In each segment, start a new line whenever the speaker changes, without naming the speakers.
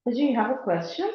Do you have a question?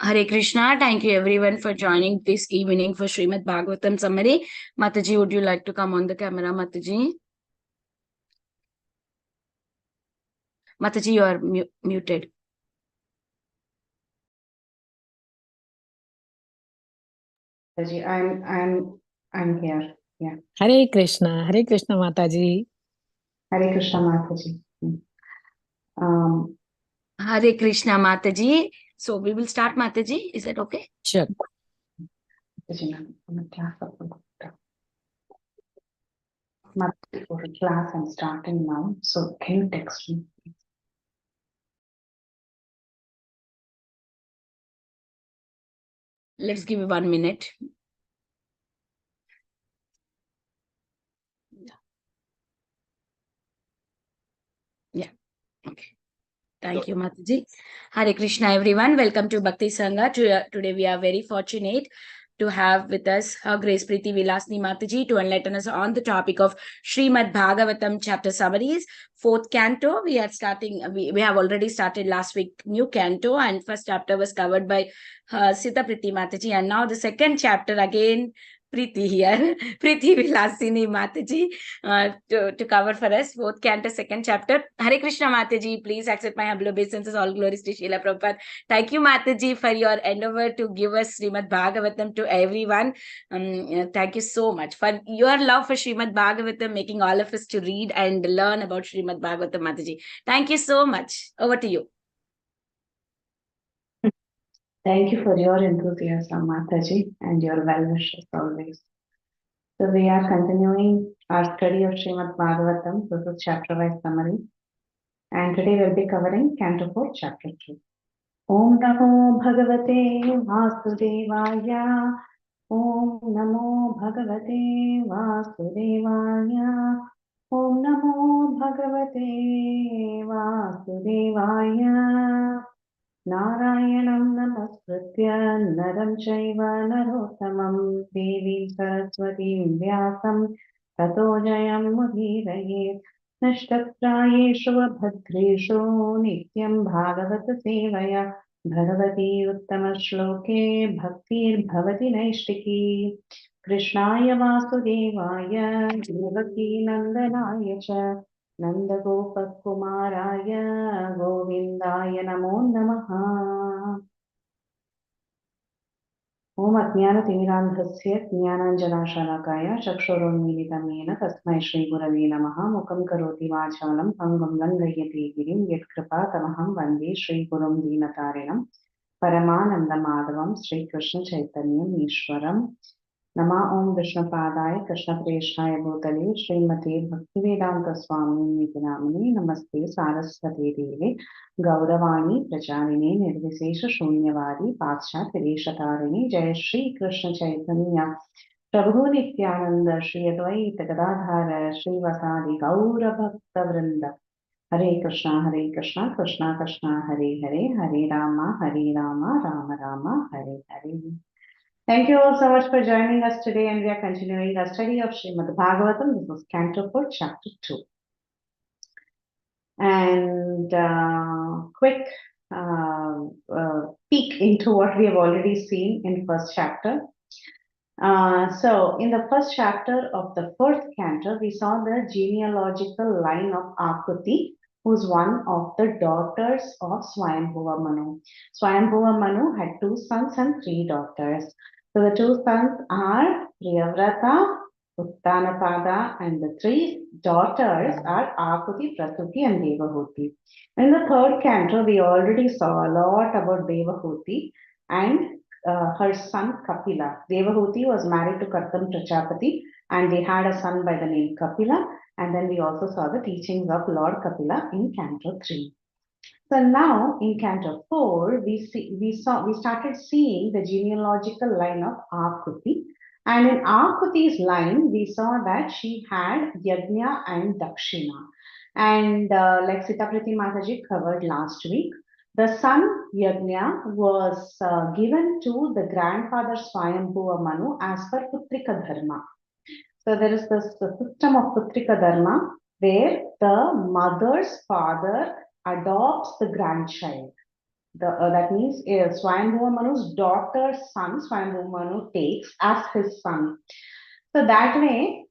Hare Krishna. Thank you everyone for joining this evening for Srimad Bhagavatam summary. Mataji, would you like to come on the camera, Mataji? Mataji, you are muted.
I'm here. Yeah.
Hare Krishna Mataji.
Hare Krishna Mataji.
Hare Krishna Mataji. So we will start, Mataji. Is that okay?
Sure.
Mataji, for class, I'm starting now. So can you text me?
Let's give you 1 minute. Yeah. Okay. Thank you, Mataji. Hare Krishna, everyone. Welcome to Bhakti Sangha. Today we are very fortunate to have with us Her Grace Preethi Vilasini Mataji to enlighten us on the topic of Srimad Bhagavatam chapter summaries. 4th canto. We are starting. We have already started last week new canto, and first chapter was covered by Sita Preethi Mataji, and now the second chapter again. Preethi here, Preethi Vilasini Mataji, to cover for us, 4th canto, 2nd chapter. Hare Krishna Mataji, please accept my humble obeisances, all glories to Srila Prabhupada. Thank you Mataji for your endeavor to give us Srimad Bhagavatam to everyone. Thank you so much for your love for Srimad Bhagavatam, making all of us to read and learn about Srimad Bhagavatam, Mataji. Thank you so much. Over to you.
Thank you for your enthusiasm, Mataji, and your well wishes always. So we are continuing our study of Srimad Bhagavatam. This is chapter-wise summary. And today we'll be covering Canto 4, Chapter 2. Om Namo Bhagavate Vasudevaya. Om Namo Bhagavate Vasudevaya. Om Namo Bhagavate Vasudevaya. Narayanam Namaskritya Naram Chaiva Narottamam Devim Saraswatim Vyasam Tato Jayam Mudhirayet Nashtaprayeshu Bhadreshu Nityam Bhagavata Sevaya Bhagwati उत्तमश्लोके भक्तिर्भवति नैष्टिकी कृष्णाय वासुदेवाय देवकी नन्दनाय च नन्दगोपकुमाराय गोविन्दाय नमो नमः। ओम अज्ञानतिमिरान्धस्य ज्ञानाञ्जनाशलाकाय चक्षुरुन्मीलितं येन तस्मै श्रीगुरवे नमः। मुखं करोति वाचालं पङ्गुं लङ्घयति गिरिं यत्कृपातमहं वन्दे श्रीगुरुं दीनतारिणं परमानन्दमाधवं श्रीकृष्णचैतन्यम् ईश्वरम्। नमः ओम विष्णुपादाय कृष्णप्रेष्ठाय भूतले श्रीमते भक्तिवेदान्तस्वामिनिति नामिने नमस्ते सारस्वती देवे गौरवाणी प्रचारिणे निर्विशेष शून्यवादी पाश्चात्यदेशतारिणे जय श्री कृष्ण चैतन्य प्रभु नित्यानंद श्री अद्वैत गदाधर श्रीवासादि गौर भक्त वृंद हरे Krishna Krishna Krishna Hare Hare Hare Ram Ram Ram Hare Hare. Thank you all so much for joining us today, and we are continuing our study of Srimad Bhagavatam. This is Canto 4, Chapter 2. And quick peek into what we have already seen in first chapter. So in the first chapter of the fourth canto, we saw the genealogical line of Akuti, who's one of the daughters of Swayambhuva Manu. Swayambhuva Manu had 2 sons and 3 daughters. So the 2 sons are Priyavrata, Uttanapada, and the 3 daughters are Akuti, Prasuti, and Devahuti. In the third canto, we already saw a lot about Devahuti and her son Kapila. Devahuti was married to Kartam Prajapati and they had a son by the name Kapila. And then we also saw the teachings of Lord Kapila in Canto 3. So now in Canto 4, we started seeing the genealogical line of Akuti. And in Akuti's line, we saw that she had Yajna and Dakshina. And like Sitapriti Mataji covered last week, the son Yajna was given to the grandfather Swayambhuva Manu as per Putrika Dharma. So there is this system of Putrika Dharma where the mother's father adopts the grandchild. That means Swayambhuva Manu's daughter's son, Swayambhuva Manu takes as his son. So that way,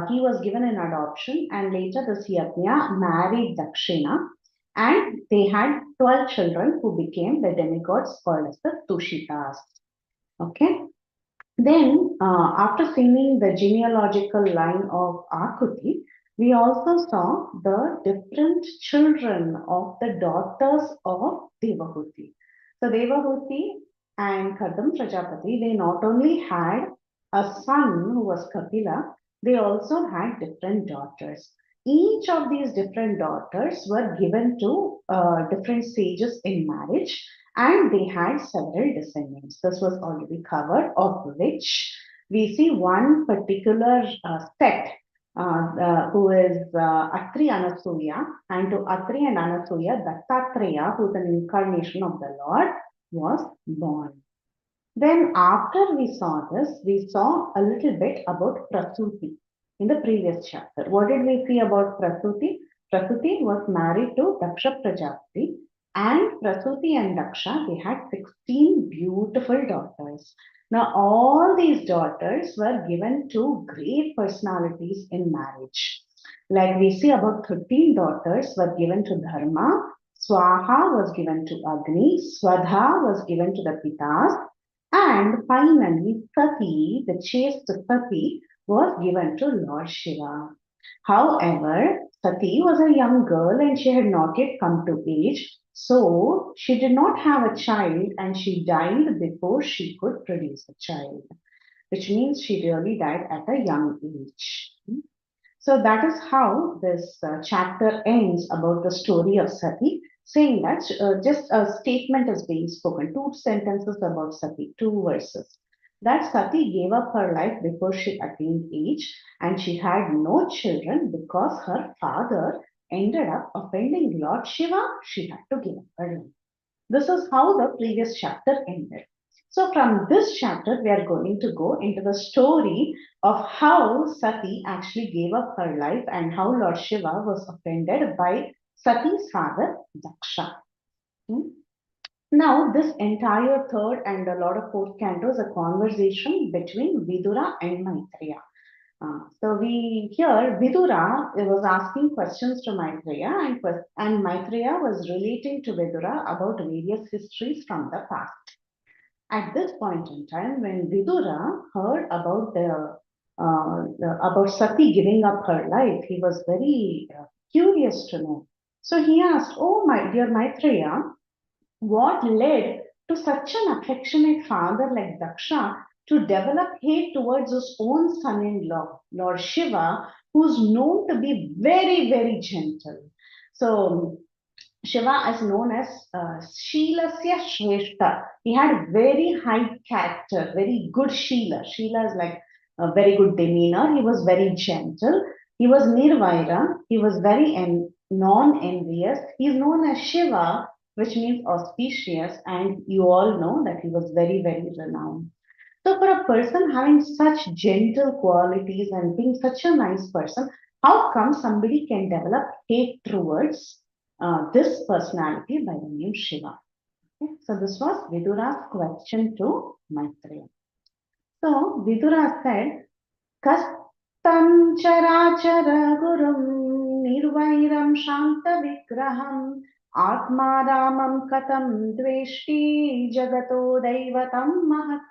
he was given an adoption, and later this Yajna married Dakshina, and they had 12 children who became the demigods called as the Tushitas. Okay. Then, after seeing the genealogical line of Akuti, we also saw the different children of the daughters of Devahuti. So Devahuti and Kadam Prajapati, they not only had a son who was Kapila, they also had different daughters. Each of these different daughters were given to different sages in marriage, and they had several descendants. This was already covered, of which we see one particular sect who is Atri Anasuya, and to Atri and Anasuya, Dattatreya, who is an incarnation of the Lord, was born. Then after we saw this, we saw a little bit about Prasuti in the previous chapter. What did we see about Prasuti? Prasuti was married to Daksha Prajapati, and Prasuti and Daksha, they had 16 beautiful daughters. Now all these daughters were given to great personalities in marriage. Like we see about 13 daughters were given to Dharma, Swaha was given to Agni, Swadha was given to the Pitas, and finally Sati, the chaste Sati, was given to Lord Shiva. However, Sati was a young girl and she had not yet come to age, so she did not have a child and she died before she could produce a child, which means she really died at a young age. So that is how this chapter ends about the story of Sati, saying that just a statement is being spoken, 2 sentences about Sati, 2 verses. That Sati gave up her life before she attained age, and she had no children because her father ended up offending Lord Shiva. She had to give up her life. This is how the previous chapter ended. So from this chapter, we are going to go into the story of how Sati actually gave up her life and how Lord Shiva was offended by Sati's father, Daksha. Now, this entire third and a lot of fourth canto is a conversation between Vidura and Maitreya. So we hear Vidura was asking questions to Maitreya, and Maitreya was relating to Vidura about various histories from the past. At this point in time, when Vidura heard about about Sati giving up her life, he was very curious to know. So he asked, "Oh, my dear Maitreya, what led to such an affectionate father like Daksha to develop hate towards his own son-in-law, Lord Shiva, who's known to be very, very gentle?" So Shiva is known as Shilasya Shrestha. He had very high character, very good Shila. Shila is like a very good demeanor. He was very gentle. He was Nirvaira. He was very non-envious. He is known as Shiva, which means auspicious. And you all know that he was very, very renowned. So, for a person having such gentle qualities and being such a nice person, how come somebody can develop hate towards this personality by the name Shiva? Okay. So, this was Vidura's question to Maitreya. So, Vidura said, Kastam charachara gurum nirvairam shanta vigraham atma ramam katam dveshti jagato daivatam mahat.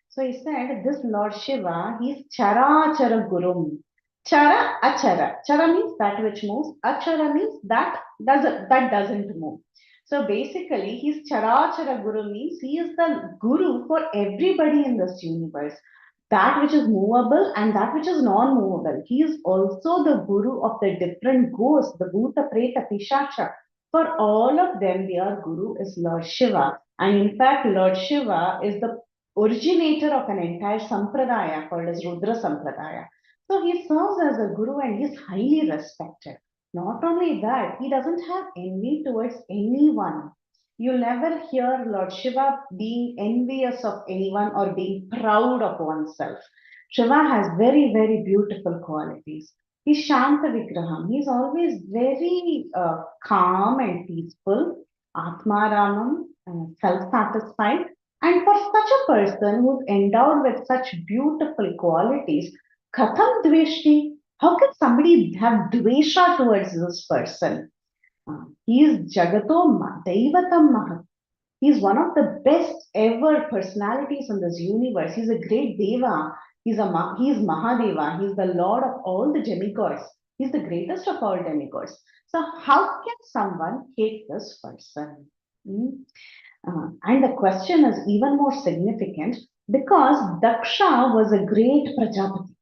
So he said, this Lord Shiva, he's charachara gurum. Chara, achara. Chara means that which moves. Achara means that doesn't move. So basically, he's charachara guru means he is the guru for everybody in this universe, that which is movable and that which is non-movable. He is also the guru of the different ghosts, the Bhuta, Preta, Pishacha. For all of them, their guru is Lord Shiva. And in fact, Lord Shiva is the originator of an entire sampradaya called as Rudra Sampradaya. So he serves as a guru and he is highly respected. Not only that, he doesn't have envy towards anyone. You'll never hear Lord Shiva being envious of anyone or being proud of oneself. Shiva has very, very beautiful qualities. He's Shanta Vigraham. He's always very calm and peaceful, Atmaramam, self-satisfied. And for such a person who's endowed with such beautiful qualities, Katham Dveshti, how can somebody have Dvesha towards this person? He is Jagato Daivatam Mahat. He is one of the best ever personalities in this universe. He's a great Deva. He is Mahadeva. He's the Lord of all the demigods. He's the greatest of all demigods. So how can someone hate this person? And the question is even more significant because Daksha was a great Prajapati.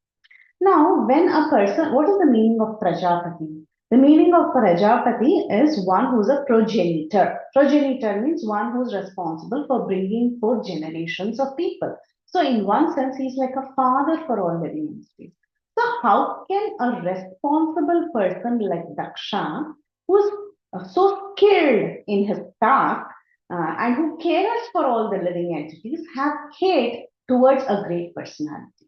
Now, when a person, what is the meaning of Prajapati? The meaning of Prajapati is one who's a progenitor. Progenitor means one who's responsible for bringing forth generations of people. So, in one sense, he's like a father for all living entities. So, how can a responsible person like Daksha, who's so skilled in his task and who cares for all the living entities, have hate towards a great personality?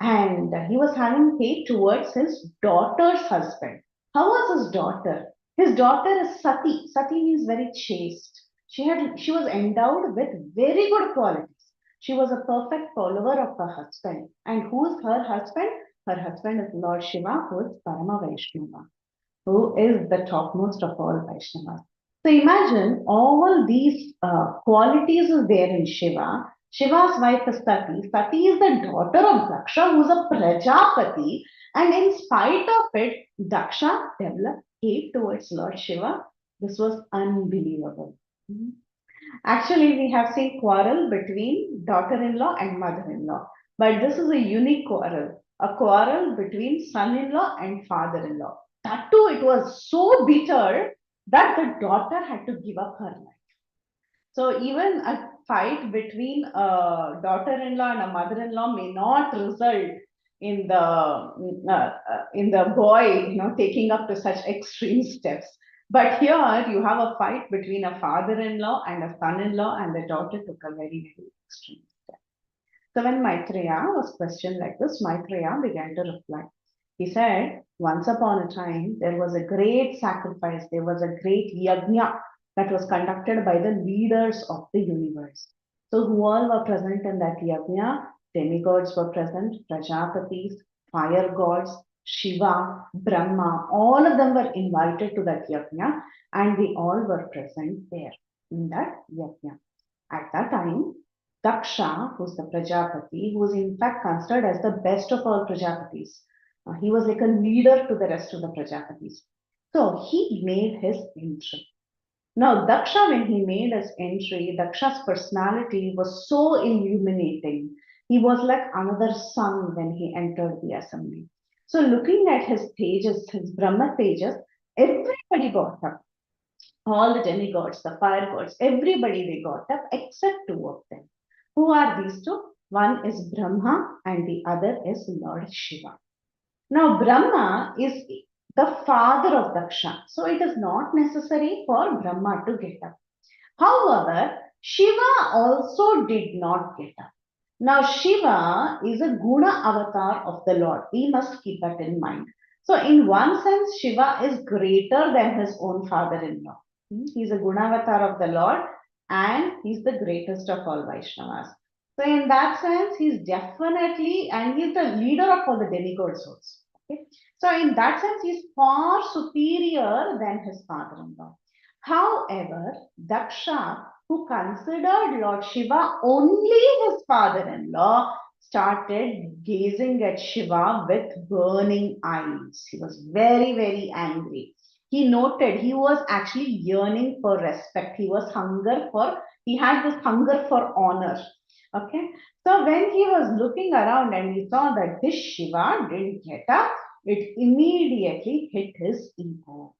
And he was having hate towards his daughter's husband. How was his daughter? His daughter is Sati. Sati means very chaste. She was endowed with very good qualities. She was a perfect follower of her husband. And who is her husband? Her husband is Lord Shiva, who is Parama Vaishnava, who is the topmost of all Vaishnavas. So imagine all these qualities is there in Shiva. Shiva's wife is Sati. Sati is the daughter of Daksha, who's a Prajapati. And in spite of it, Daksha developed hate towards Lord Shiva. This was unbelievable. Actually, we have seen quarrel between daughter-in-law and mother-in-law. But this is a unique quarrel, a quarrel between son-in-law and father-in-law. That too, it was so bitter that the daughter had to give up her life. So even a fight between a daughter-in-law and a mother-in-law may not result in the boy, taking up to such extreme steps. But here you have a fight between a father-in-law and a son-in-law, and the daughter took a very, very extreme step. So when Maitreya was questioned like this, Maitreya began to reply. He said, once upon a time, there was a great sacrifice, there was a great yajna that was conducted by the leaders of the universe. So who all were present in that yajna? Demigods were present, Prajapatis, fire gods, Shiva, Brahma, all of them were invited to that yajna, and they all were present there in that yajna. At that time, Daksha, who's the Prajapati, who was in fact considered as the best of all Prajapatis, he was like a leader to the rest of the Prajapatis. So he made his entry. Now, Daksha, when he made his entry, Daksha's personality was so illuminating. He was like another sun when he entered the assembly. So, looking at his pages, his Brahma pages, everybody got up. All the demigods, the fire gods, everybody they got up except two of them. Who are these two? One is Brahma and the other is Lord Shiva. Now, Brahma is the father of Daksha, so it is not necessary for Brahma to get up. However, Shiva also did not get up. Now, Shiva is a Guna avatar of the Lord. We must keep that in mind. So, in one sense, Shiva is greater than his own father-in-law. He's a Guna avatar of the Lord and he's the greatest of all Vaishnavas. So, in that sense, he's definitely, and he's the leader of all the demigods also. Okay? So, in that sense, he's far superior than his father-in-law. However, Daksha, who considered Lord Shiva only his father-in-law, started gazing at Shiva with burning eyes. He was very, very angry. He noted he was actually yearning for respect. He had this hunger for honor. Okay. So when he was looking around and he saw that this Shiva didn't get up, it immediately hit his ego.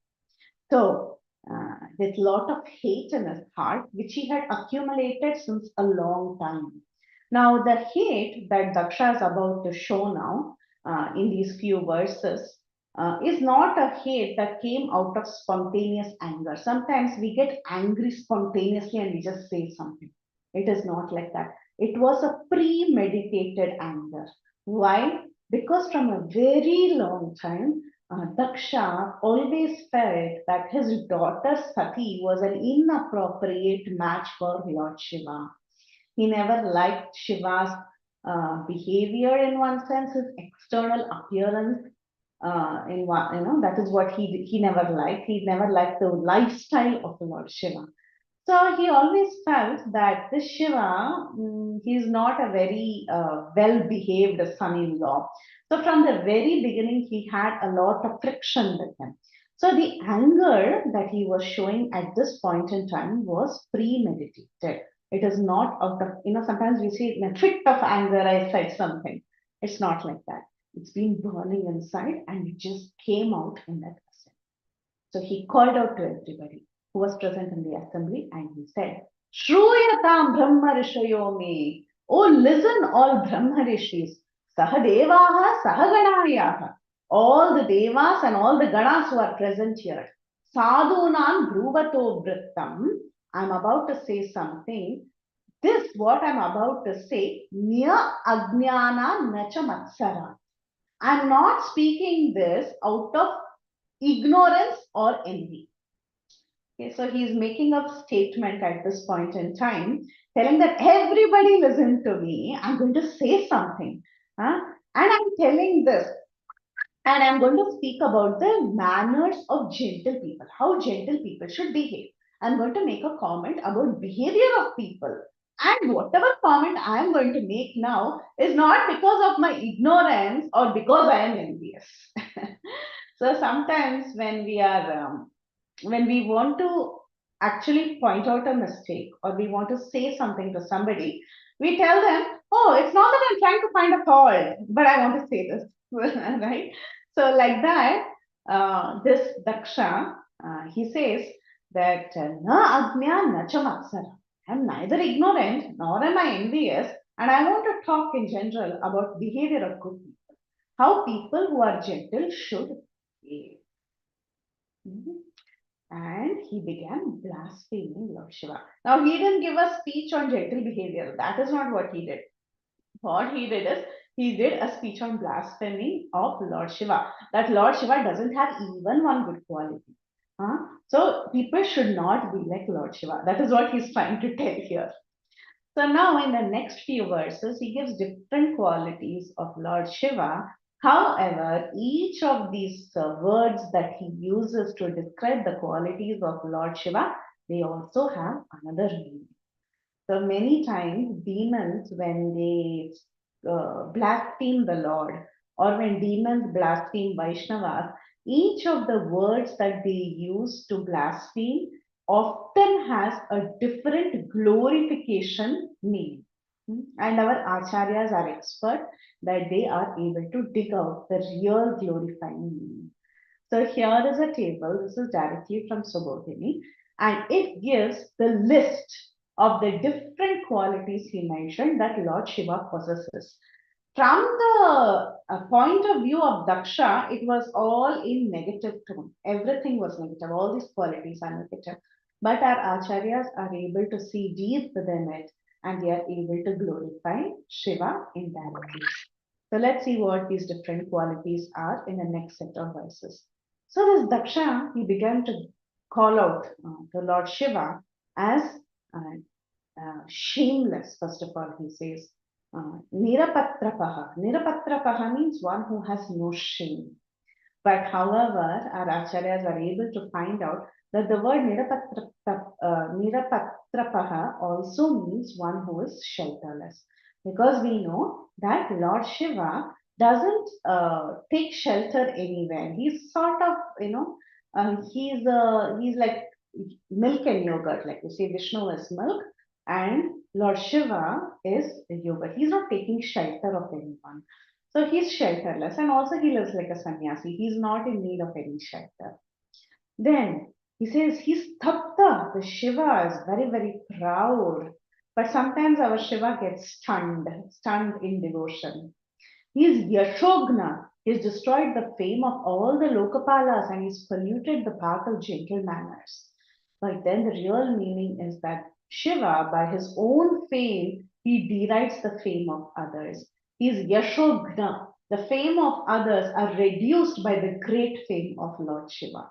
So with a lot of hate in his heart, which he had accumulated since a long time. Now, the hate that Daksha is about to show now in these few verses is not a hate that came out of spontaneous anger. Sometimes we get angry spontaneously and we just say something. It is not like that. It was a premeditated anger. Why? Because from a very long time, Daksha always felt that his daughter Sati was an inappropriate match for Lord Shiva. He never liked Shiva's behavior in one sense, his external appearance. That is what he never liked. He never liked the lifestyle of the Lord Shiva. So he always felt that this Shiva, he's not a very well-behaved son-in-law. So from the very beginning, he had a lot of friction with him. So the anger that he was showing at this point in time was premeditated. It is not out of, sometimes we say in a fit of anger, I said something. It's not like that. It's been burning inside and it just came out in that assembly. So he called out to everybody who was present in the assembly and he said, Shruyatam Brahma Rishayo me. Oh, listen, all Brahma Rishis. Sahadevaha Sahaganayaha. All the Devas and all the Ganas who are present here. Sadhunan Dhruvato Vrittam. I'm about to say something. This, what I'm about to say, Nya Ajnana Nacha Matsara. I'm not speaking this out of ignorance or envy. Okay, so he's making a statement at this point in time, telling that everybody listen to me. I'm going to say something. And I'm telling this. And I'm going to speak about the manners of gentle people, how gentle people should behave. I'm going to make a comment about behavior of people. And whatever comment I am going to make now is not because of my ignorance or because I am envious. So sometimes when we want to actually point out a mistake or we want to say something to somebody, we tell them, oh, it's not that I'm trying to find a fault, but I want to say this, right? So like that, this Daksha, he says that na agnya na chamaksara. I'm neither ignorant nor am I envious, and I want to talk in general about behavior of good people, how people who are gentle should behave. And he began blaspheming Lord Shiva. Now, he didn't give a speech on gentle behavior. That is not what he did. What he did is, he did a speech on blasphemy of Lord Shiva. That Lord Shiva doesn't have even one good quality. So people should not be like Lord Shiva. That is what he's trying to tell here. So now in the next few verses, he gives different qualities of Lord Shiva. However, each of these words that he uses to describe the qualities of Lord Shiva, they also have another meaning. So many times demons, when they blaspheme the Lord, or when demons blaspheme Vaishnavas, each of the words that they use to blaspheme often has a different glorification meaning. And our acharyas are expert that they are able to dig out the real glorifying meaning. So here is a table, this is directly from Subodhini, and it gives the list of the different qualities he mentioned that Lord Shiva possesses. From the point of view of Daksha, it was all in negative tone. Everything was negative, all these qualities are negative. But our acharyas are able to see deep within it and they are able to glorify Shiva indirectly. So let's see what these different qualities are in the next set of verses. So this Daksha, he began to call out the Lord Shiva as shameless. First of all, he says, Nirapatrapaha. Nirapatrapaha means one who has no shame. But however, our acharyas are able to find out that the word Nirapatrapaha also means one who is shelterless. Because we know that Lord Shiva doesn't take shelter anywhere. He's sort of, he's like milk and yogurt. Like you say, Vishnu is milk and Lord Shiva is yogurt. He's not taking shelter of anyone. So he's shelterless and also he lives like a sannyasi. He's not in need of any shelter. Then he says he's tapta. The Shiva is very, very proud. But sometimes our Shiva gets stunned in devotion. He's Yashogna. He's destroyed the fame of all the Lokapalas and he's polluted the path of gentle manners. But then the real meaning is that Shiva, by his own fame, he derides the fame of others. He's Yashogna. The fame of others are reduced by the great fame of Lord Shiva.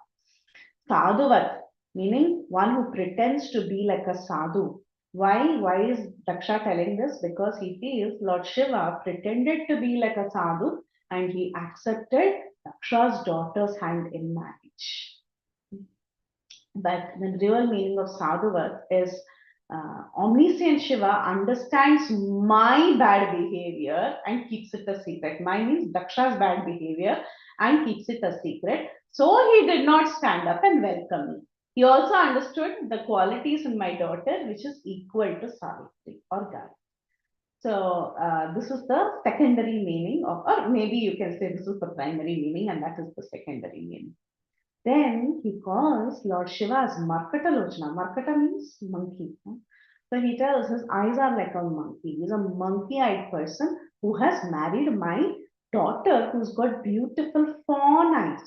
Sadhuvat, meaning one who pretends to be like a sadhu. Why is Daksha telling this? Because he feels Lord Shiva pretended to be like a sadhu and he accepted Daksha's daughter's hand in marriage. But the real meaning of sadhuvat is omniscient Shiva understands my bad behavior and keeps it a secret. My means Daksha's bad behavior and keeps it a secret. So he did not stand up and welcome me. He also understood the qualities in my daughter, which is equal to Savitri or Gayatri. So this is the secondary meaning of, or maybe you can say this is the primary meaning and that is the secondary meaning. Then he calls Lord Shiva as Markata Lochana. Markata means monkey. So he tells his eyes are like a monkey. He's a monkey-eyed person who has married my daughter who's got beautiful fawn eyes.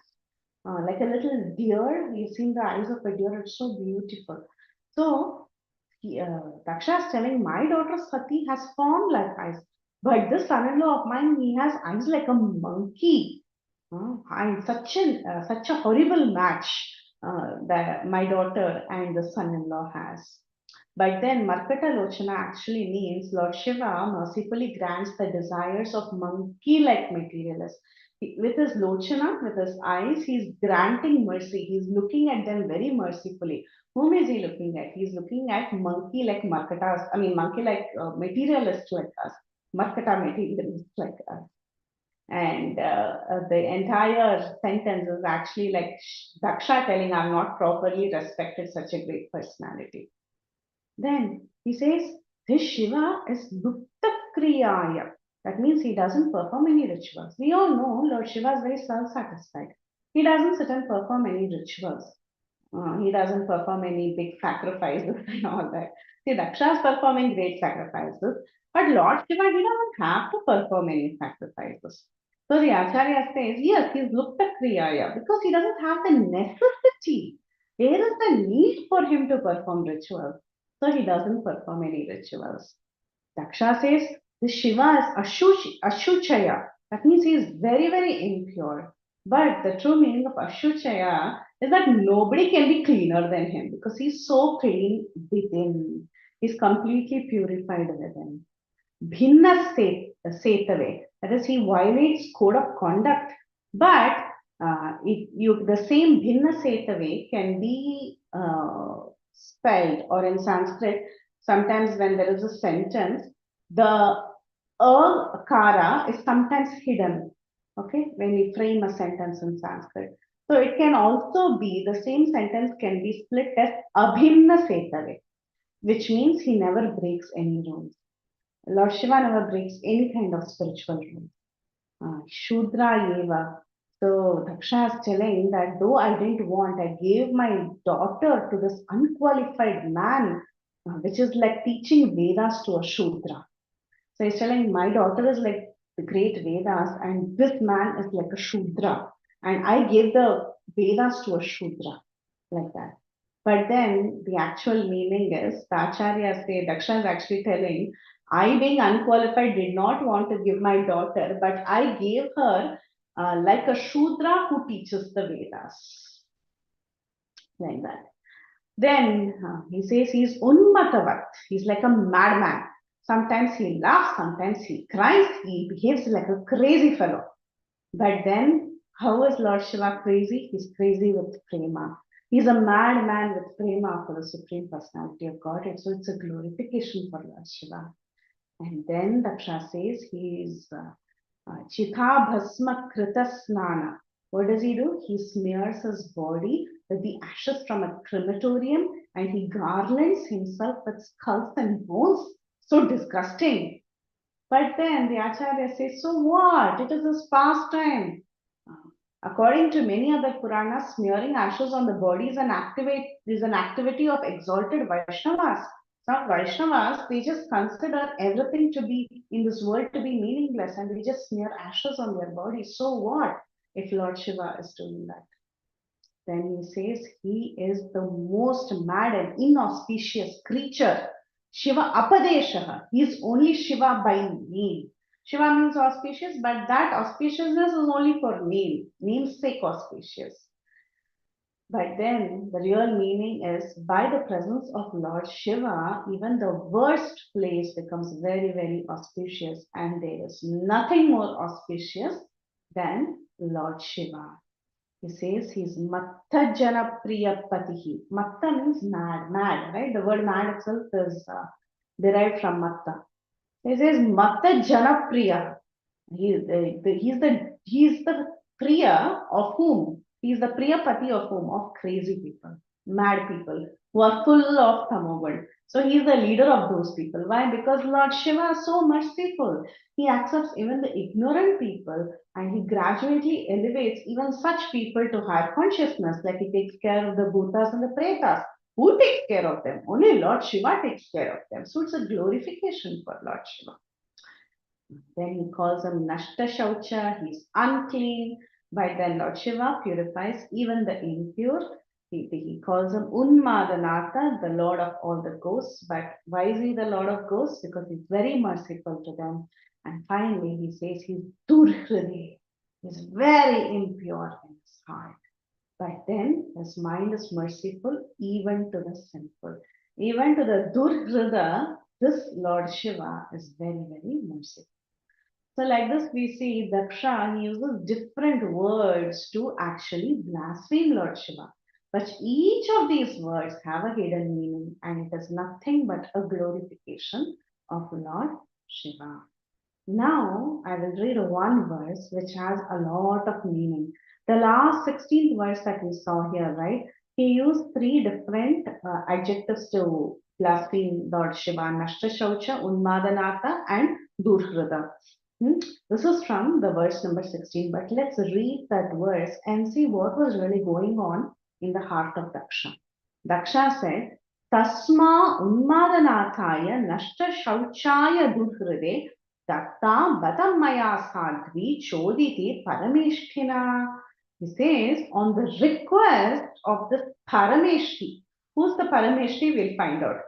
Like a little deer. You've seen the eyes of a deer. It's so beautiful. So Daksha is telling my daughter Sati has fawn-like eyes. But this son-in-law of mine, he has eyes like a monkey. And such a horrible match that my daughter and the son-in-law has. But then Markata Lochana actually means Lord Shiva mercifully grants the desires of monkey-like materialists. With his Lochana, with his eyes, he's granting mercy. He's looking at them very mercifully. Whom is he looking at? He's looking at monkey-like Markatas, I mean monkey-like materialists like us. Markata materialists like us. And the entire sentence is actually like Daksha telling, I'm not properly respected such a great personality. Then he says, this Shiva is Lupta Kriyaya. That means he doesn't perform any rituals. We all know Lord Shiva is very self-satisfied. He doesn't sit and perform any rituals. He doesn't perform any big sacrifices and all that. See, Daksha is performing great sacrifices, but Lord Shiva, he doesn't have to perform any sacrifices. So the Acharya says, yes, he's Lupta Kriyaya because he doesn't have the necessity. There is the need for him to perform rituals. So he doesn't perform any rituals. Daksha says, the Shiva is Ashuchaya. That means he is very, very impure. But the true meaning of Ashuchaya is that nobody can be cleaner than him because he's so clean within. He's completely purified within. Bhinna setave, that is, he violates code of conduct, but the same bhinna setave can be spelled, or in Sanskrit, sometimes when there is a sentence, the akara is sometimes hidden. Okay, when we frame a sentence in Sanskrit. So it can also be, the same sentence can be split as abhinna setave, which means he never breaks any rules. Lord Shiva never breaks any kind of spiritual rule. Shudra Eva. So Daksha is telling that though I didn't want, I gave my daughter to this unqualified man, which is like teaching Vedas to a Shudra. So he's telling my daughter is like the great Vedas, and this man is like a Shudra. And I gave the Vedas to a Shudra, like that. But then the actual meaning is, the Acharyas say, Daksha is actually telling, I being unqualified did not want to give my daughter, but I gave her like a Shudra who teaches the Vedas. Like that. Then he says he's unmatavat. He's like a madman. Sometimes he laughs, sometimes he cries, he behaves like a crazy fellow. But then, how is Lord Shiva crazy? He's crazy with prema. He's a madman with prema for the Supreme Personality of Godhead. So it's a glorification for Lord Shiva. And then Daksha says he's Chitha Bhasma Krita Snana. What does he do? He smears his body with the ashes from a crematorium and he garlands himself with skulls and bones. So disgusting. But then the Acharya says, so what? It is his pastime. According to many other Puranas, smearing ashes on the body is an activity of exalted Vaishnavas. Now, Vaishnavas, they just consider everything to be in this world to be meaningless and they just smear ashes on their bodies. So what if Lord Shiva is doing that? Then he says he is the most mad and inauspicious creature. Shiva Apadeshaha. He is only Shiva by name. Shiva means auspicious, but that auspiciousness is only for name, namesake auspicious. But then the real meaning is, by the presence of Lord Shiva, even the worst place becomes very, very auspicious, and there is nothing more auspicious than Lord Shiva. He says he's Matta Janapriya Patihi. Matta means mad, right? The word mad itself is derived from Matta. He says Matta Janapriya. He's the Priya of whom? He's the Priyapati of whom? Of crazy people, mad people who are full of tamogul. So he's the leader of those people. Why? Because Lord Shiva is so merciful. He accepts even the ignorant people and he gradually elevates even such people to higher consciousness. Like he takes care of the bhutas and the pretas. Who takes care of them? Only Lord Shiva takes care of them. So it's a glorification for Lord Shiva. Then he calls him Nashta Shaucha, he's unclean. But then Lord Shiva purifies even the impure. He calls him Unmadanatha, the Lord of all the ghosts. But why is he the Lord of ghosts? Because he's very merciful to them. And finally, he says he's Durhride. He's very impure in his heart. But then his mind is merciful even to the sinful. Even to the Durhrida, this Lord Shiva is very, very merciful. So like this, we see Daksha, he uses different words to actually blaspheme Lord Shiva. But each of these words have a hidden meaning and it is nothing but a glorification of Lord Shiva. Now, I will read one verse which has a lot of meaning. The last 16th verse that we saw here, right? He used three different adjectives to blaspheme Lord Shiva: Nashta Shaucha, Unmadanatha, and Durhrida. This is from the verse number 16, but let's read that verse and see what was really going on in the heart of Daksha. Daksha said, Tasma Unmadanathaya Nashta Shauchaya Durhride Datta Batamaya Sadhvi Choditi Parameshthina. He says, on the request of this Parameshthi. Who's the Parameshthi? We'll find out.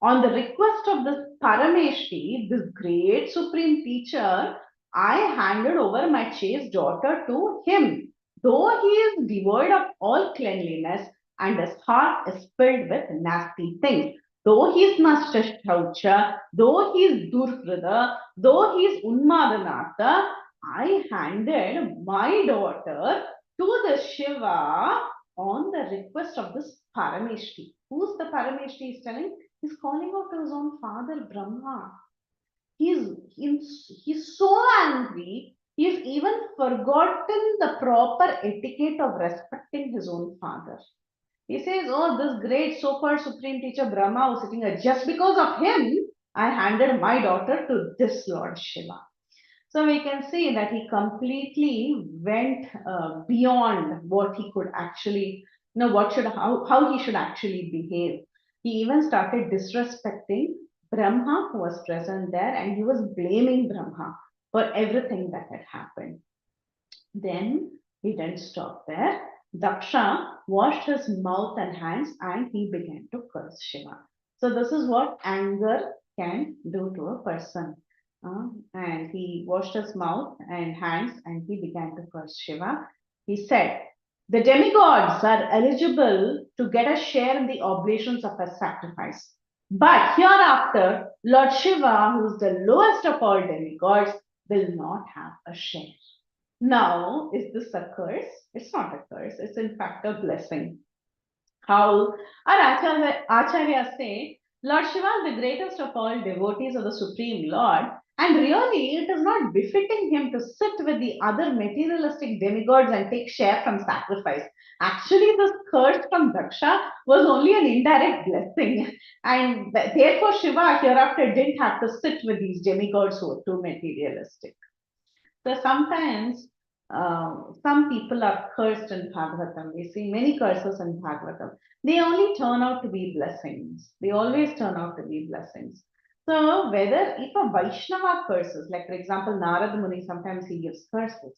On the request of this Parameshthi, this great supreme teacher, I handed over my chaste daughter to him. though he is devoid of all cleanliness and his heart is filled with nasty things. Though he is Nashta Shaucha, though he is Durhrida, though he is Unmadanatha, I handed my daughter to the Shiva on the request of this Parameshti. Who's the Parameshti is telling? He's calling out to his own father Brahma. He's so angry, he's even forgotten the proper etiquette of respecting his own father. He says, oh, this great so-called supreme teacher Brahma was sitting here. Just because of him, I handed my daughter to this Lord Shiva. So we can see that he completely went beyond what he could actually, how he should actually behave. He even started disrespecting Brahma, who was present there, and he was blaming Brahma for everything that had happened. Then he didn't stop there. Daksha washed his mouth and hands and he began to curse Shiva. So this is what anger can do to a person. And he washed his mouth and hands and he began to curse Shiva. He said, the demigods are eligible to get a share in the oblations of a sacrifice. But hereafter, Lord Shiva, who is the lowest of all demigods, will not have a share. Now, is this a curse? It's not a curse. It's in fact a blessing. How our Acharyas say, Lord Shiva is the greatest of all devotees of the Supreme Lord, and really it is not befitting him to sit with the other materialistic demigods and take share from sacrifice. Actually, this curse from Daksha was only an indirect blessing, and therefore Shiva hereafter didn't have to sit with these demigods who were too materialistic. So sometimes some people are cursed in Bhagavatam. We see many curses in Bhagavatam. They only turn out to be blessings. They always turn out to be blessings. So whether if a Vaishnava curses, like for example, Narada Muni, sometimes he gives curses.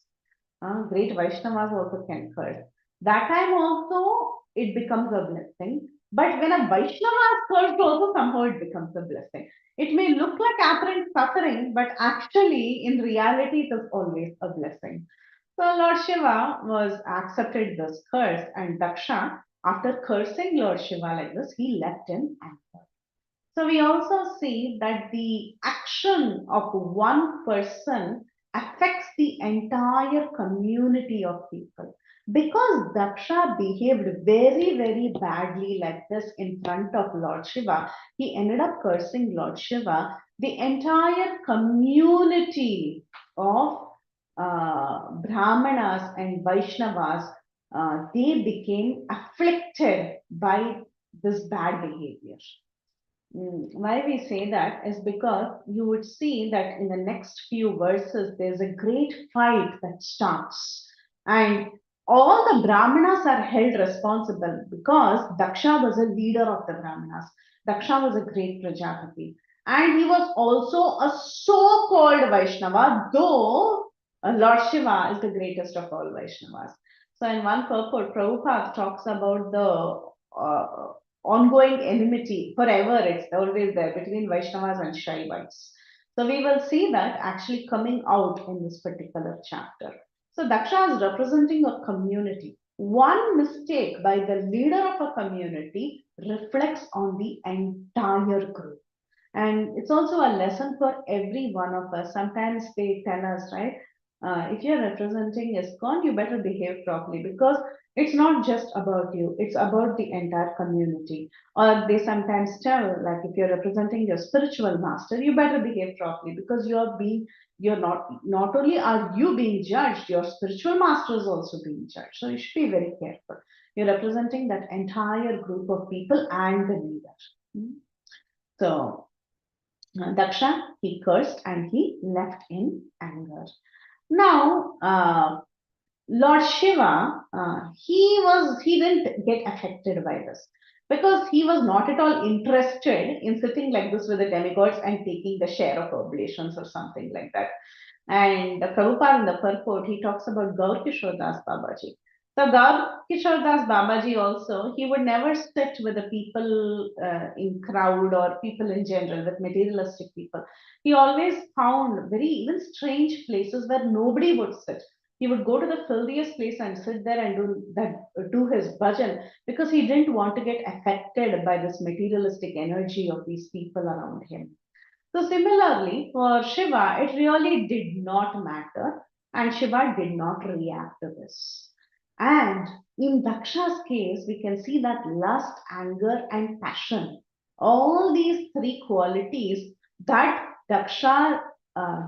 Great Vaishnavas also can curse. That time also it becomes a blessing. But when a Vaishnava is cursed also, somehow it becomes a blessing. It may look like apparent suffering, but actually in reality it is always a blessing. So Lord Shiva was accepted this curse, and Daksha, after cursing Lord Shiva like this, he left in anger. So we also see that the action of one person affects the entire community of people. Because Daksha behaved very, very badly like this in front of Lord Shiva, he ended up cursing Lord Shiva. The entire community of Brahmanas and Vaishnavas, they became afflicted by this bad behavior. Why we say that is because you would see that in the next few verses, there's a great fight that starts. And all the Brahmanas are held responsible because Daksha was a leader of the Brahmanas. Daksha was a great Prajapati. And he was also a so-called Vaishnava, though Lord Shiva is the greatest of all Vaishnavas. So in one purport, Prabhupada talks about the ongoing enmity forever. It's always there between Vaishnavas and Shaivas. So we will see that actually coming out in this particular chapter. So Daksha is representing a community. One mistake by the leader of a community reflects on the entire group. And it's also a lesson for every one of us. Sometimes they tell us, right? If you're representing ISKCON, you better behave properly because it's not just about you, it's about the entire community. Or they sometimes tell, like if you're representing your spiritual master, you better behave properly because you're not only are you being judged, your spiritual master is also being judged. So you should be very careful. You're representing that entire group of people and the leader. So Daksha, he cursed and he left in anger. Now, Lord Shiva, he didn't get affected by this because he was not at all interested in sitting like this with the demigods and taking the share of oblations or something like that. And Prabhupada in the purport, he talks about Gaur Kishore Das Babaji. So Gaur Kishore Das Babaji also, he would never sit with the people in crowd or people in general, with materialistic people. He always found very even strange places where nobody would sit. He would go to the filthiest place and sit there and do his bhajan, because he didn't want to get affected by this materialistic energy of these people around him. So similarly, for Shiva, it really did not matter, and Shiva did not react to this. And in Daksha's case, we can see that lust, anger, and passion, all these three qualities that Daksha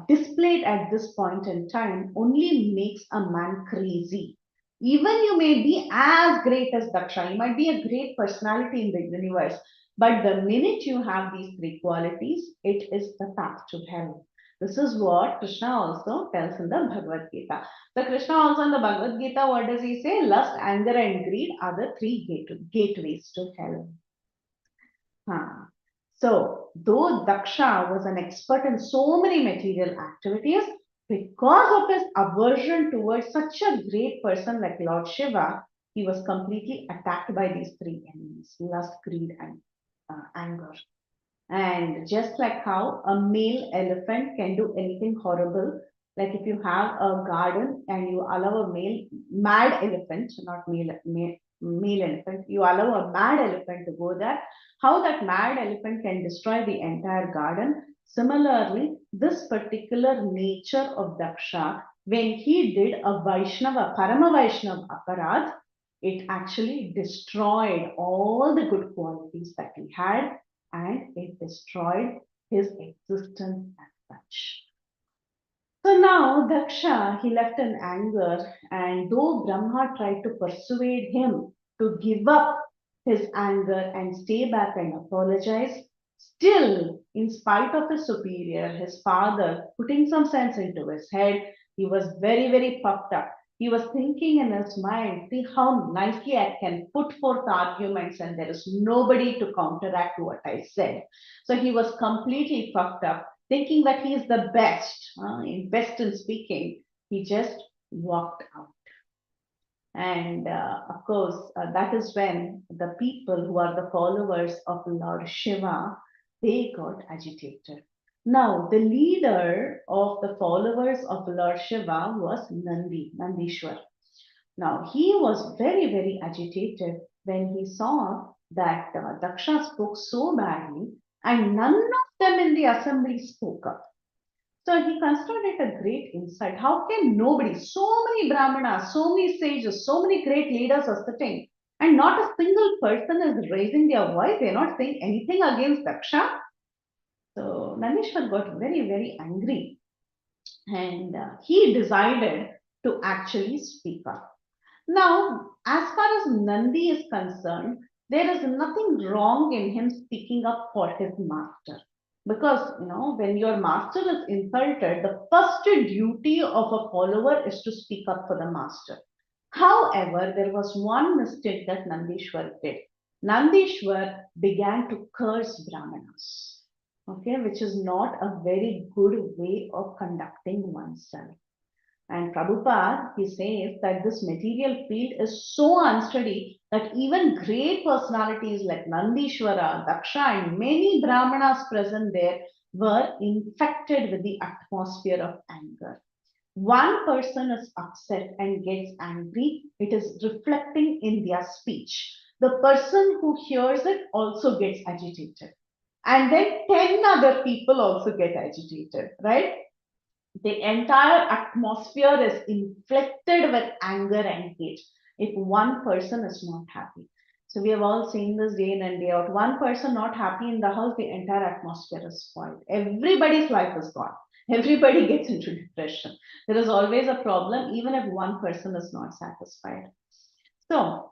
displayed at this point in time, only makes a man crazy. Even you may be as great as Daksha, you might be a great personality in the universe, but the minute you have these three qualities, it is the path to hell. This is what Krishna also tells in the Bhagavad Gita. So Krishna also in the Bhagavad Gita, what does he say? Lust, anger, and greed are the three gateways to hell. So though Daksha was an expert in so many material activities, because of his aversion towards such a great person like Lord Shiva, he was completely attacked by these three enemies: lust, greed, and anger. And just like how a male elephant can do anything horrible, like if you have a garden and you allow a mad elephant, not male elephant, you allow a mad elephant to go there, how that mad elephant can destroy the entire garden. Similarly, this particular nature of Daksha, when he did a Vaishnava, Parama Vaishnava aparadh, it actually destroyed all the good qualities that he had, and it destroyed his existence as such. So now Daksha, he left in anger, and though Brahma tried to persuade him to give up his anger and stay back and apologize, still, in spite of his superior, his father, putting some sense into his head, he was very, very puffed up. He was thinking in his mind, see how nicely I can put forth arguments and there is nobody to counteract what I said. So he was completely puffed up, thinking that he is the best, best in speaking. He just walked out. And of course, that is when the people who are the followers of Lord Shiva, they got agitated. Now, the leader of the followers of Lord Shiva was Nandishwar. Now, he was very, very agitated when he saw that Daksha spoke so badly and none of them in the assembly spoke up. So he considered it a great insight. How can nobody, so many Brahmanas, so many sages, so many great leaders are sitting, and not a single person is raising their voice? They're not saying anything against Daksha. So Nandishwar got very, very angry, and he decided to actually speak up. Now, as far as Nandi is concerned, there is nothing wrong in him speaking up for his master. Because, when your master is insulted, the first duty of a follower is to speak up for the master. However, there was one mistake that Nandishwar did. Nandishwar began to curse Brahmanas, okay, which is not a very good way of conducting oneself. And Prabhupada, he says that this material field is so unsteady that even great personalities like Nandishwara, Daksha, and many Brahmanas present there were infected with the atmosphere of anger. One person is upset and gets angry, it is reflecting in their speech. The person who hears it also gets agitated. And then 10 other people also get agitated, right? The entire atmosphere is inflected with anger and hate if one person is not happy. So we have all seen this day in and day out. One person not happy in the house, the entire atmosphere is spoiled. Everybody's life is gone. Everybody gets into depression. There is always a problem, even if one person is not satisfied. So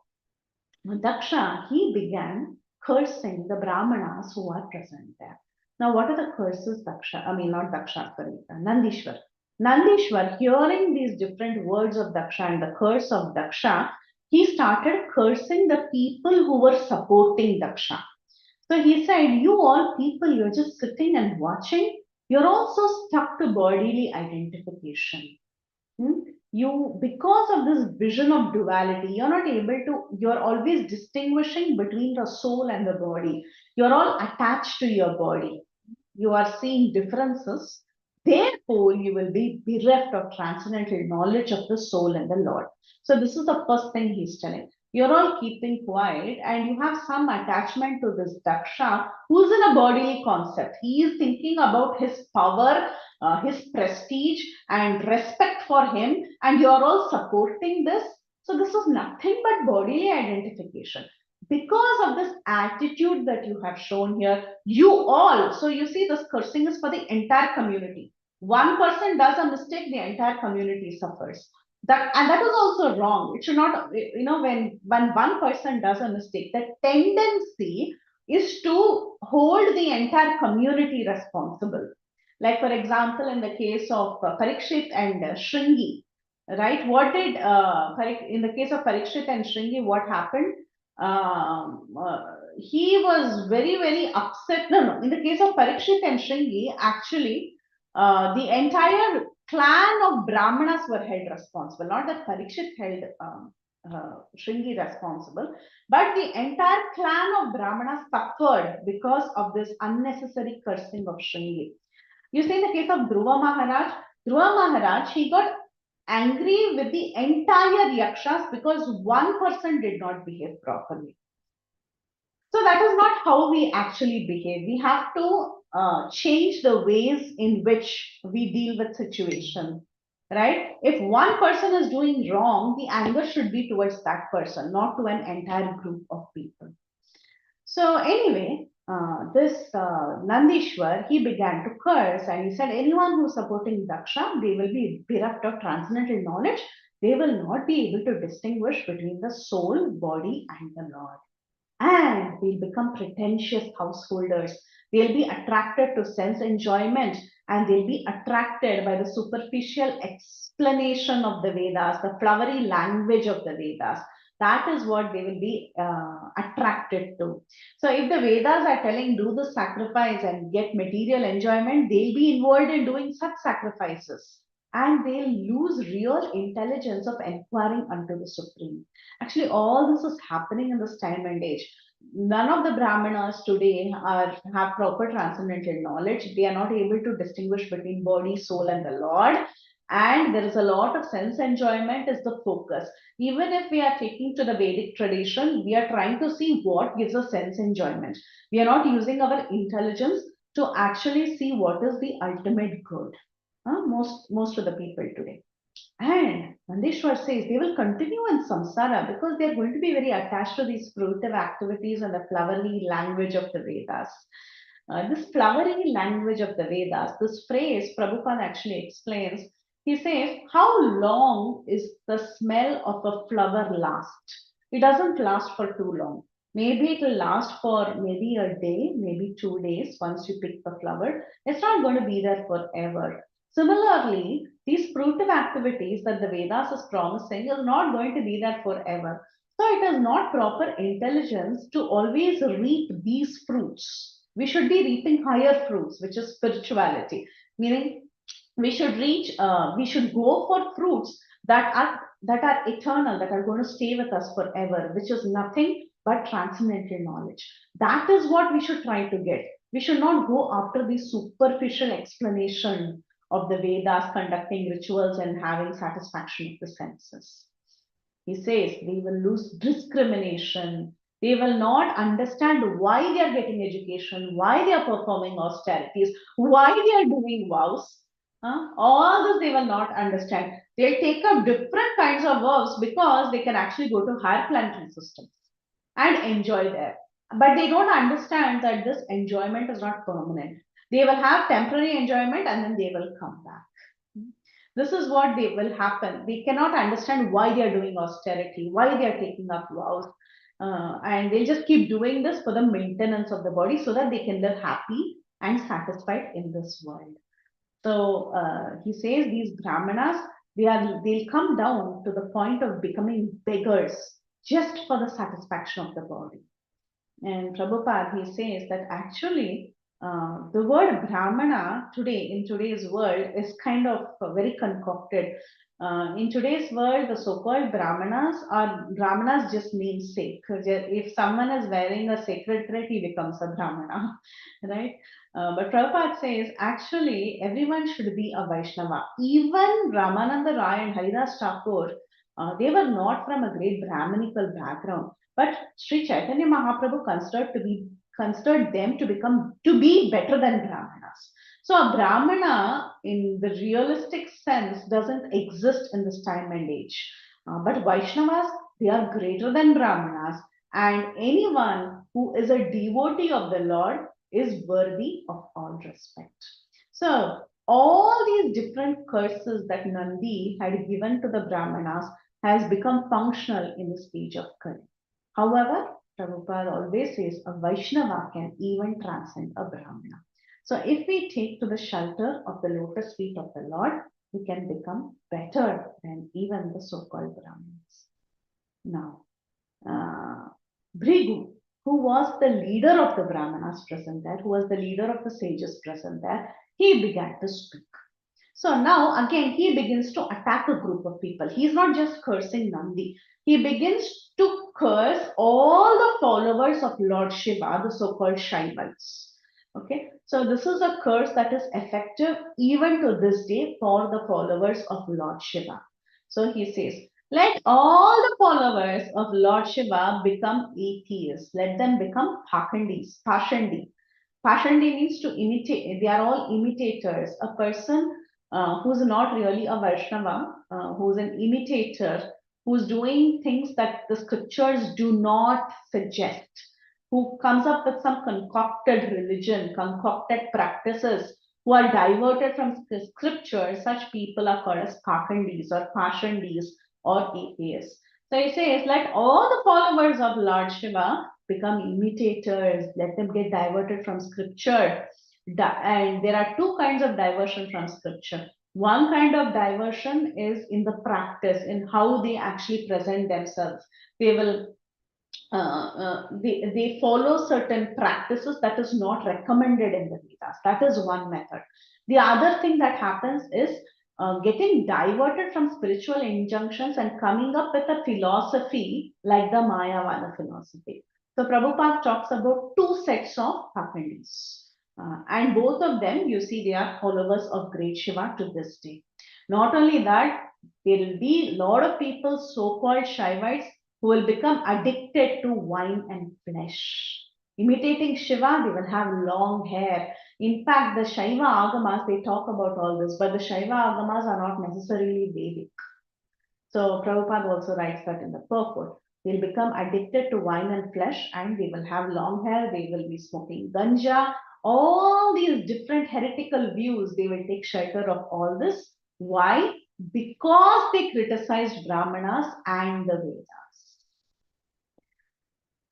Daksha, he began cursing the Brahmanas who are present there. Now, what are the curses not Daksha, sorry, Nandishwar. Nandishwar, hearing these different words of Daksha and the curse of Daksha, he started cursing the people who were supporting Daksha. So he said, you all people, you're just sitting and watching. You're also stuck to bodily identification. Because of this vision of duality, you're always distinguishing between the soul and the body. You're all attached to your body. You are seeing differences. Therefore, you will be bereft of transcendental knowledge of the soul and the Lord. So this is the first thing he's telling. You're all keeping quiet and you have some attachment to this Daksha who's in a bodily concept. He is thinking about his power, his prestige and respect for him, and you're all supporting this. So this is nothing but bodily identification. Because of this attitude that you have shown here, you all, so you see this cursing is for the entire community. One person does a mistake, the entire community suffers. That is also wrong. It should not, when one person does a mistake, the tendency is to hold the entire community responsible. Like for example, in the case of Parikshit and Shringi, right? What did in the case of Parikshit and Shringi, what happened? He was very upset. No. In the case of Parikshit and Shringi, actually, the entire clan of Brahmanas were held responsible. Not that Parikshit held Shringi responsible, but the entire clan of Brahmanas suffered because of this unnecessary cursing of Shringi. You see, in the case of Dhruva Maharaj, he got angry with the entire yakshas because one person did not behave properly. So that is not how we actually behave. We have to change the ways in which we deal with situation, right? If one person is doing wrong, the anger should be towards that person, not to an entire group of people. So anyway, this Nandishwar, he began to curse and he said, anyone who is supporting Daksha, they will be bereft of transcendental knowledge. They will not be able to distinguish between the soul, body and the Lord. And they'll become pretentious householders. They'll be attracted to sense enjoyment and they'll be attracted by the superficial explanation of the Vedas, the flowery language of the Vedas. That is what they will be attracted to. So if the Vedas are telling do the sacrifice and get material enjoyment, they'll be involved in doing such sacrifices. And they'll lose real intelligence of inquiring unto the Supreme. Actually, all this is happening in this time and age. None of the Brahmanas today have proper transcendental knowledge. They are not able to distinguish between body, soul, and the Lord. And there is a lot of sense enjoyment is the focus. Even if we are taking to the Vedic tradition, we are trying to see what gives us sense enjoyment. We are not using our intelligence to actually see what is the ultimate good. Most of the people today. And Nandishwar says they will continue in samsara because they are going to be very attached to these fruitive activities and the flowery language of the Vedas. This flowery language of the Vedas, this phrase Prabhupada actually explains. He says, how long is the smell of a flower last? It doesn't last for too long. Maybe it will last for maybe a day, maybe 2 days once you pick the flower. It's not going to be there forever. Similarly, these fruitive activities that the Vedas is promising is not going to be there forever. So it is not proper intelligence to always reap these fruits. We should be reaping higher fruits, which is spirituality, meaning we should go for fruits that are eternal, that are going to stay with us forever, which is nothing but transcendental knowledge. That is what we should try to get. We should not go after the superficial explanation of the Vedas, conducting rituals and having satisfaction of the senses. He says they will lose discrimination. They will not understand why they are getting education, why they are performing austerities, why they are doing vows. All this they will not understand. They'll take up different kinds of vows because they can actually go to higher planetary systems and enjoy there. But they don't understand that this enjoyment is not permanent. They will have temporary enjoyment and then they will come back. This is what they will happen. They cannot understand why they are doing austerity, why they are taking up vows. And they'll just keep doing this for the maintenance of the body so that they can live happy and satisfied in this world. So he says these Brahmanas, they'll come down to the point of becoming beggars just for the satisfaction of the body. And Prabhupada, he says that actually The word Brahmana today, in today's world, is kind of very concocted. In today's world, the so-called Brahmanas just mean sake. If someone is wearing a sacred thread, he becomes a Brahmana, right? But Prabhupada says, actually, everyone should be a Vaishnava. Even Ramananda Rai and Haridas Thakur, they were not from a great Brahmanical background. But Sri Chaitanya Mahaprabhu considered them to be better than Brahmanas. So a Brahmana in the realistic sense doesn't exist in this time and age. But Vaishnavas, they are greater than Brahmanas, and anyone who is a devotee of the Lord is worthy of all respect. So all these different curses that Nandi had given to the Brahmanas has become functional in the stage of Kali. However, Prabhupada always says a Vaishnava can even transcend a Brahmana. So if we take to the shelter of the lotus feet of the Lord, we can become better than even the so-called Brahmins. Now, Bhrigu, who was the leader of the Brahmanas present there, who was the leader of the sages present there, he began to speak. So now again, he begins to attack a group of people. He's not just cursing Nandi. He begins to curse all the followers of Lord Shiva, the so-called Shaivas. Okay, so this is a curse that is effective even to this day for the followers of Lord Shiva. So he says, let all the followers of Lord Shiva become atheists. Let them become Pakhandis, Pashandi. Pashandi means to imitate. They are all imitators. A person who's not really a Vaishnava, who's an imitator, who's doing things that the scriptures do not suggest, who comes up with some concocted religion, concocted practices, who are diverted from scripture, such people are called as Pakhandis or Pashandis or atheists. So he says, let all the followers of Lord Shiva become imitators, let them get diverted from scripture. And there are two kinds of diversion from scripture. One kind of diversion is in the practice, in how they actually present themselves. They will they follow certain practices that is not recommended in the Vedas. That is one method. The other thing that happens is getting diverted from spiritual injunctions and coming up with a philosophy like the Mayavada philosophy. So Prabhupada talks about two sets of Pakhandis. And both of them, you see, they are followers of great Shiva to this day. Not only that, there will be a lot of people, so-called Shaivites, who will become addicted to wine and flesh. Imitating Shiva, they will have long hair. In fact, the Shaiva Agamas, they talk about all this, but the Shaiva Agamas are not necessarily Vedic. So Prabhupada also writes that in the purport. They'll become addicted to wine and flesh, and they will have long hair, they will be smoking ganja. All these different heretical views, they will take shelter of all this. Why? Because they criticized Brahmanas and the Vedas.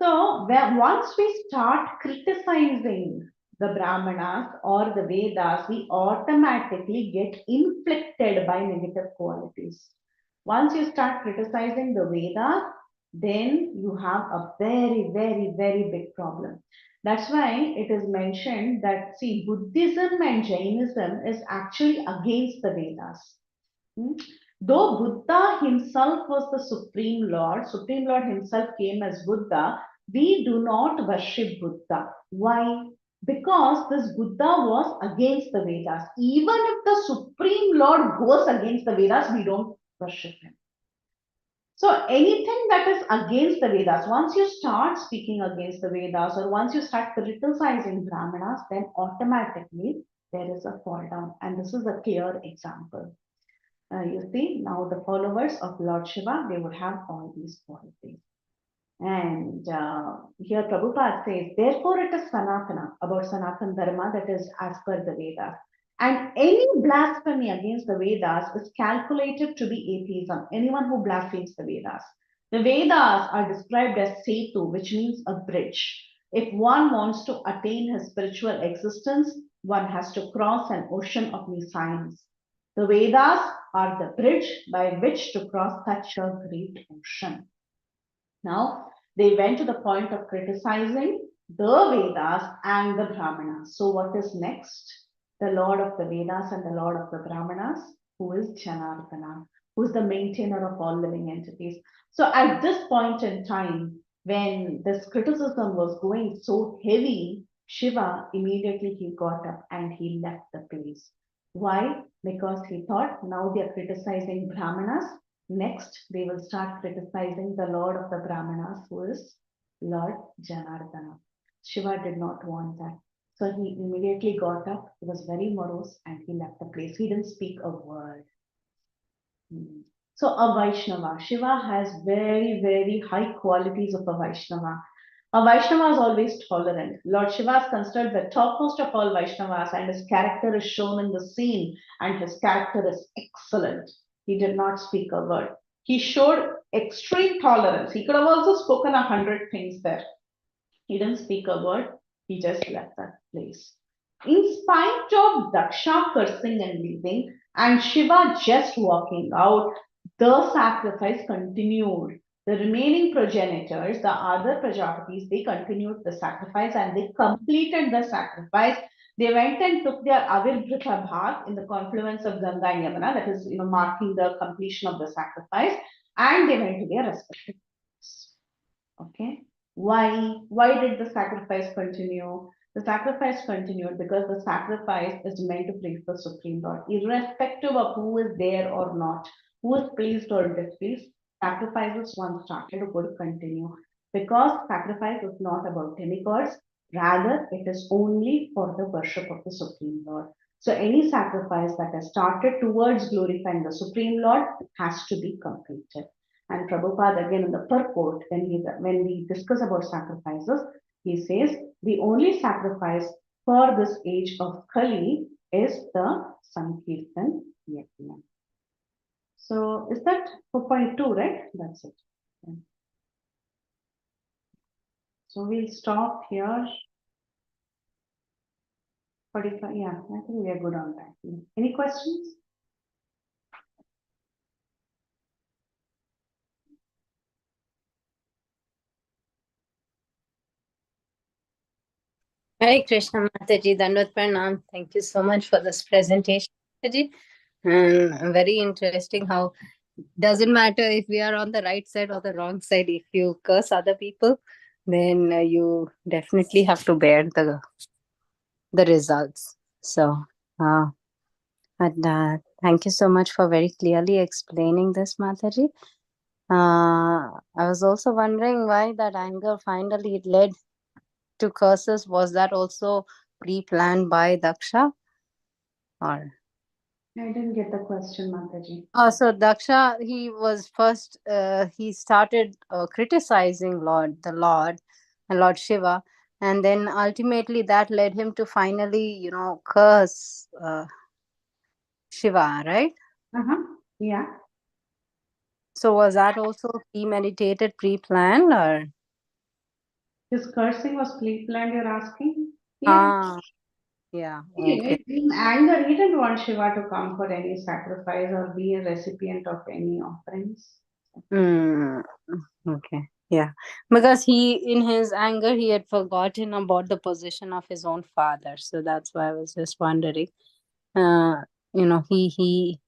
So once we start criticizing the Brahmanas or the Vedas, we automatically get inflicted by negative qualities. Once you start criticizing the Vedas, then you have a very, very, very big problem. That's why it is mentioned that, see, Buddhism and Jainism is actually against the Vedas. Though Buddha himself was the Supreme Lord himself came as Buddha, we do not worship Buddha. Why? Because this Buddha was against the Vedas. Even if the Supreme Lord goes against the Vedas, we don't worship him. So anything that is against the Vedas, once you start speaking against the Vedas or once you start criticizing Brahmanas, then automatically there is a fall down. And this is a clear example. You see, now the followers of Lord Shiva, they would have all these qualities. And here Prabhupada says, therefore it is Sanatana, about Sanatana Dharma, that is as per the Vedas. And any blasphemy against the Vedas is calculated to be atheism, anyone who blasphemes the Vedas. The Vedas are described as Setu, which means a bridge. If one wants to attain his spiritual existence, one has to cross an ocean of nescience. The Vedas are the bridge by which to cross such a great ocean. Now, they went to the point of criticizing the Vedas and the Brahmanas. So what is next? The Lord of the Vedas and the Lord of the Brahmanas, who is Janardana, who is the maintainer of all living entities. So at this point in time, when this criticism was going so heavy, Shiva immediately he got up and he left the place. Why? Because he thought now they are criticizing Brahmanas. Next, they will start criticizing the Lord of the Brahmanas, who is Lord Janardana. Shiva did not want that. So he immediately got up, he was very morose, and he left the place. He didn't speak a word. So a Vaishnava, Shiva has very, very high qualities of a Vaishnava. A Vaishnava is always tolerant. Lord Shiva is considered the topmost of all Vaishnavas, and his character is shown in the scene, and his character is excellent. He did not speak a word. He showed extreme tolerance. He could have also spoken 100 things there. He didn't speak a word. He just left that place. In spite of Daksha cursing and leaving, and Shiva just walking out, the sacrifice continued. The remaining progenitors, the other Prajapatis, they continued the sacrifice and they completed the sacrifice. They went and took their Avirbrita Bhat in the confluence of Ganga and Yamuna, that is, marking the completion of the sacrifice, and they went to their respective places. Okay. Why did the sacrifice continue? The sacrifice continued because the sacrifice is meant to please the Supreme Lord, irrespective of who is there or not, who is pleased or displeased. Sacrifices once started would continue because sacrifice is not about demigods, rather, it is only for the worship of the Supreme Lord. So, any sacrifice that has started towards glorifying the Supreme Lord has to be completed. And Prabhupada again in the purport, when we discuss about sacrifices, he says the only sacrifice for this age of Kali is the Sankirtan Yajna. So is that 4.2, right? That's it. Okay. So we'll stop here. 45, yeah, I think we are good on that. Any questions?
Hare Krishna Mataji, Dandavat Pranam. Thank you so much for this presentation, Mataji. And very interesting how doesn't matter if we are on the right side or the wrong side. If you curse other people, then you definitely have to bear the results. So, thank you so much for very clearly explaining this, Mataji. I was also wondering why that anger finally led to curses. Was that also pre-planned by Daksha? Or
I didn't get the question, Mataji.
so Daksha, he was first. He started criticizing the Lord, and Lord Shiva, and then ultimately that led him to finally, curse Shiva, right?
Yeah.
So was that also premeditated, pre-planned, or?
His cursing was pre-planned, you're asking? Yeah.
Yeah. Okay.
In anger, he didn't want Shiva to come for any sacrifice or be a recipient of any offerings.
Okay. Yeah. Because in his anger, he had forgotten about the position of his own father. So that's why I was just wondering. Uh, he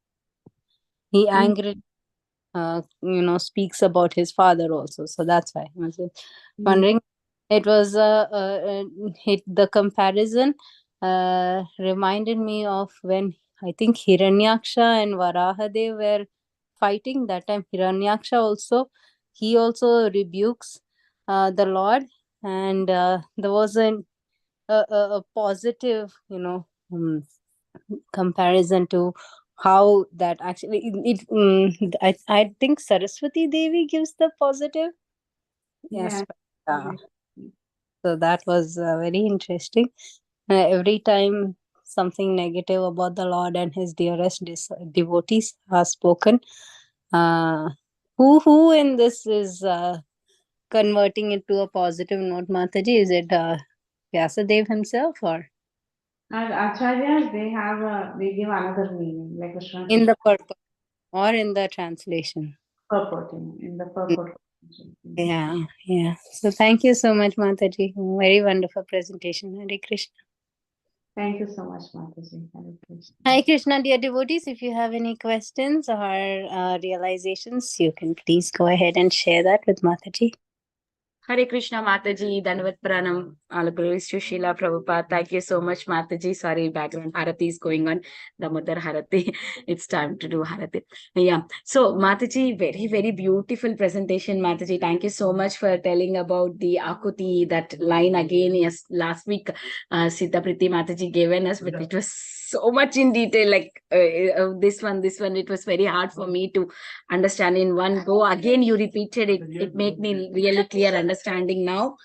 angrily, speaks about his father also. So that's why I was just wondering. It was the comparison reminded me of when I think Hiranyaksha and Varahadev were fighting. That time Hiranyaksha he also rebukes the Lord, and there was a positive comparison to how that actually I think Saraswati Devi gives the positive. Yes.
Yeah.
So that was very interesting. Every time something negative about the Lord and his dearest devotees are spoken, who in this is converting it to a positive note, Mataji? Is it Vyasadev himself, or?
And acharyas, they give another meaning, like a
In the purport or in the translation?
purport, in the purport.
Yeah. So thank you so much, Mataji. Very wonderful presentation. Hare Krishna.
Thank you so much, Mataji. Hare Krishna.
Hare Krishna, dear devotees. If you have any questions or realizations, you can please go ahead and share that with Mataji.
Hare Krishna, Mataji, Dandavat Pranam, all glories to Srila Prabhupada. Thank you so much, Mataji. Sorry, background Harati is going on. Damodar Harati. It's time to do Harati. Yeah. So, Mataji, very, very beautiful presentation, Mataji. Thank you so much for telling about the Akuti, that line again. Yes, last week, Sita Preethi Mataji given us, but it was so much in detail. Like this one, it was very hard for me to understand in one go. Again, you repeated it. It made me really clear understanding now.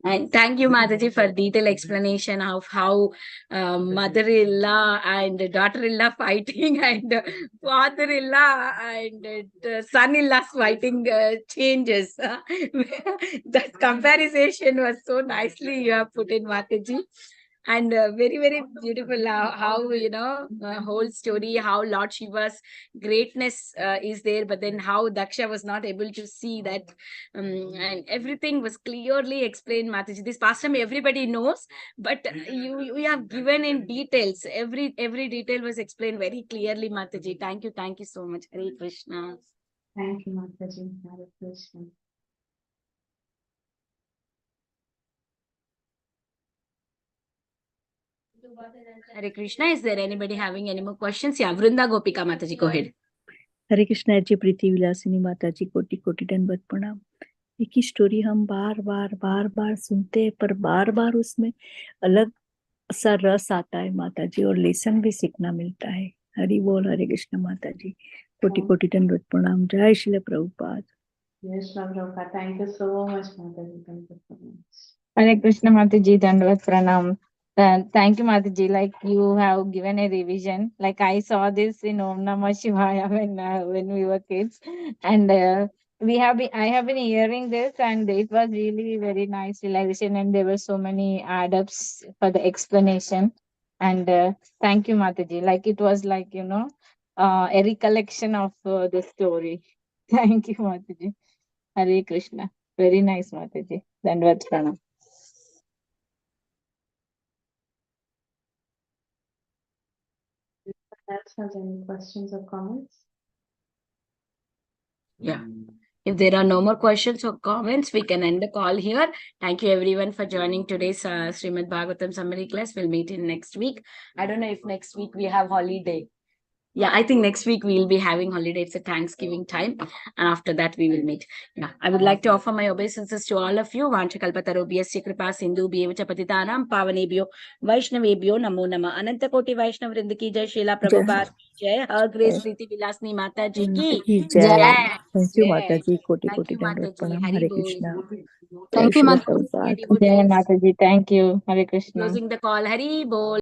And thank you, Mataji, for detailed explanation of how mother-in-law and daughter-in-law fighting and father-in-law and son-in-law fighting changes. That comparison was so nicely you have put in, Mataji. And very, very beautiful how whole story, how Lord Shiva's greatness is there, but then how Daksha was not able to see that, and everything was clearly explained, Mataji. This pastime everybody knows, but you have given in details. Every detail was explained very clearly, Mataji. Thank you so much. Hare Krishna.
Thank you, Mataji. Hare Krishna.
Hare Krishna. Is there anybody having any more questions? Yeah, Vrinda Gopika Mataji, go ahead.
हरे कृष्णा जी, प्रीति विलासिनी माता जी, कोटि कोटि दंडवत प्रणाम। एक ही story हम बार बार सुनते हैं, पर बार बार उसमें अलग सा रस आता है माता जी, और लेसन भी सीखना मिलता है। हरि बोल, हरे कृष्ण माता जी, कोटि कोटि दंडवत प्रणाम। जय Shri Prabhupada.
Yes, Prabhupada. Thank you so much, Mataji. Thank you so much.
Hare Krishna Mataji, Dandavat Pranam. Thank you, Mataji. Like you have given a revision. Like I saw this in Om Namah Shivaya when we were kids, and I have been hearing this, and it was really very nice realization, and there were so many add-ups for the explanation. And thank you, Mataji. Like it was like a recollection of the story. Thank you, Mataji. Hare Krishna. Very nice, Mataji. Dandavat Pranam.
Else has any questions or comments?
Yeah. If there are no more questions or comments, we can end the call here. Thank you everyone for joining today's Srimad Bhagavatam summary class. We'll meet in next week. I don't know if next week we have holiday. Yeah, I think next week we'll be having holiday. It's a Thanksgiving time. And after that, we will meet. Yeah, I would like to offer my obeisances to all of you. Vanchakalpatarobhyasya kripa sindhu bhyevacha patitanam pavanebhyo Vaishnavebhyo namo nama. Ananta koti Vaishnav vrinda ki jai. Srila Prabhupada ki jai. Her Grace Preethi Vilasini Mataji ki
जय।
jai.
Thank you माता
Jai.
जी, कोटि
Thank
कोटि
you,
दंडवत
Mataji.
प्रणाम।
Hari
हरे
Bol.
Krishna. जय
Thank you,
Shri
Mataji.
Prabhupada.
Jai Mataji. Thank you. Hare Krishna.
Closing the call. Hari Bol.